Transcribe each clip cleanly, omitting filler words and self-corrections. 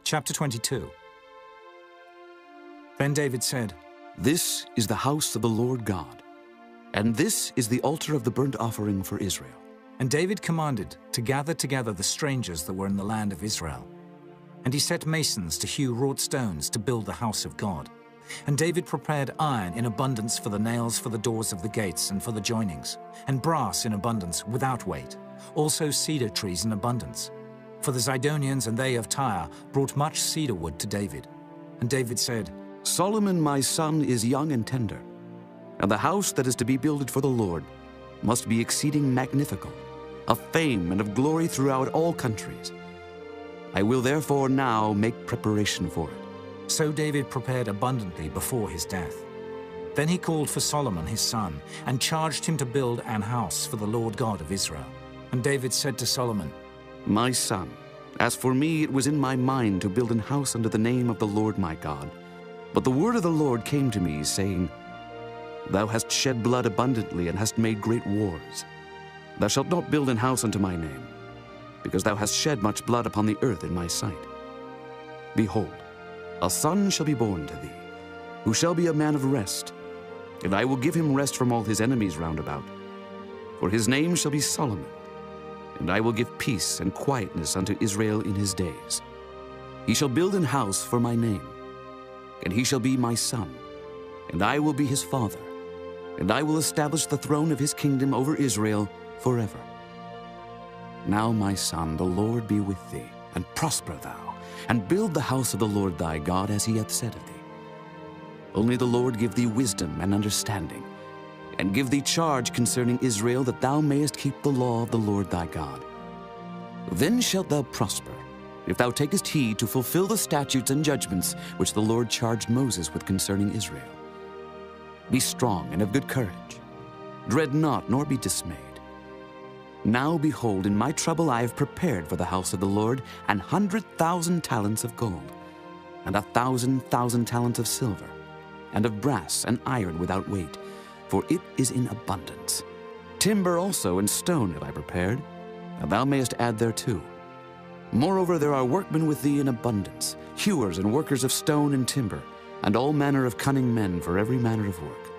Chapter 22. Then David said, This is the house of the Lord God, and this is the altar of the burnt offering for Israel. And David commanded to gather together the strangers that were in the land of Israel. And he set masons to hew wrought stones to build the house of God. And David prepared iron in abundance for the nails for the doors of the gates and for the joinings, and brass in abundance without weight, also cedar trees in abundance. For the Zidonians and they of Tyre brought much cedar wood to David. And David said, Solomon my son is young and tender, and the house that is to be builded for the Lord must be exceeding magnifical, of fame and of glory throughout all countries. I will therefore now make preparation for it. So David prepared abundantly before his death. Then he called for Solomon his son, and charged him to build an house for the Lord God of Israel. And David said to Solomon, My son, as for me it was in my mind to build an house under the name of the Lord my God. But the word of the Lord came to me, saying, Thou hast shed blood abundantly, and hast made great wars. Thou shalt not build an house unto my name, because thou hast shed much blood upon the earth in my sight. Behold, a son shall be born to thee, who shall be a man of rest, and I will give him rest from all his enemies round about. For his name shall be Solomon, and I will give peace and quietness unto Israel in his days. He shall build an house for my name, and he shall be my son, and I will be his father, and I will establish the throne of his kingdom over Israel forever. Now, my son, the Lord be with thee, and prosper thou, and build the house of the Lord thy God as he hath said of thee. Only the Lord give thee wisdom and understanding, and give thee charge concerning Israel, that thou mayest keep the law of the Lord thy God. Then shalt thou prosper, if thou takest heed to fulfill the statutes and judgments which the Lord charged Moses with concerning Israel. Be strong and of good courage. Dread not, nor be dismayed. Now behold, in my trouble I have prepared for the house of the Lord 100,000 talents of gold, and 1,000 talents of silver, and of brass and iron without weight, for it is in abundance. Timber also and stone have I prepared, and thou mayest add thereto. Moreover, there are workmen with thee in abundance, hewers and workers of stone and timber, and all manner of cunning men for every manner of work.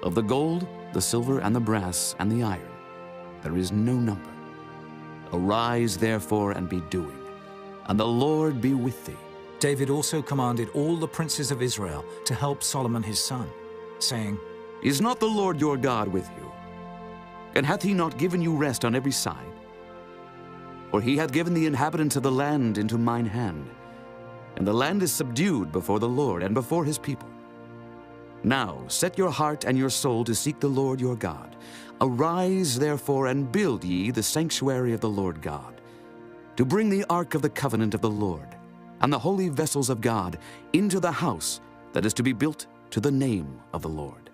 Of the gold, the silver, and the brass, and the iron, there is no number. Arise, therefore, and be doing, and the Lord be with thee. David also commanded all the princes of Israel to help Solomon his son, saying, Is not the Lord your God with you? And hath he not given you rest on every side? For he hath given the inhabitants of the land into mine hand, and the land is subdued before the Lord and before his people. Now set your heart and your soul to seek the Lord your God. Arise, therefore, and build ye the sanctuary of the Lord God, to bring the ark of the covenant of the Lord, and the holy vessels of God into the house that is to be built to the name of the Lord.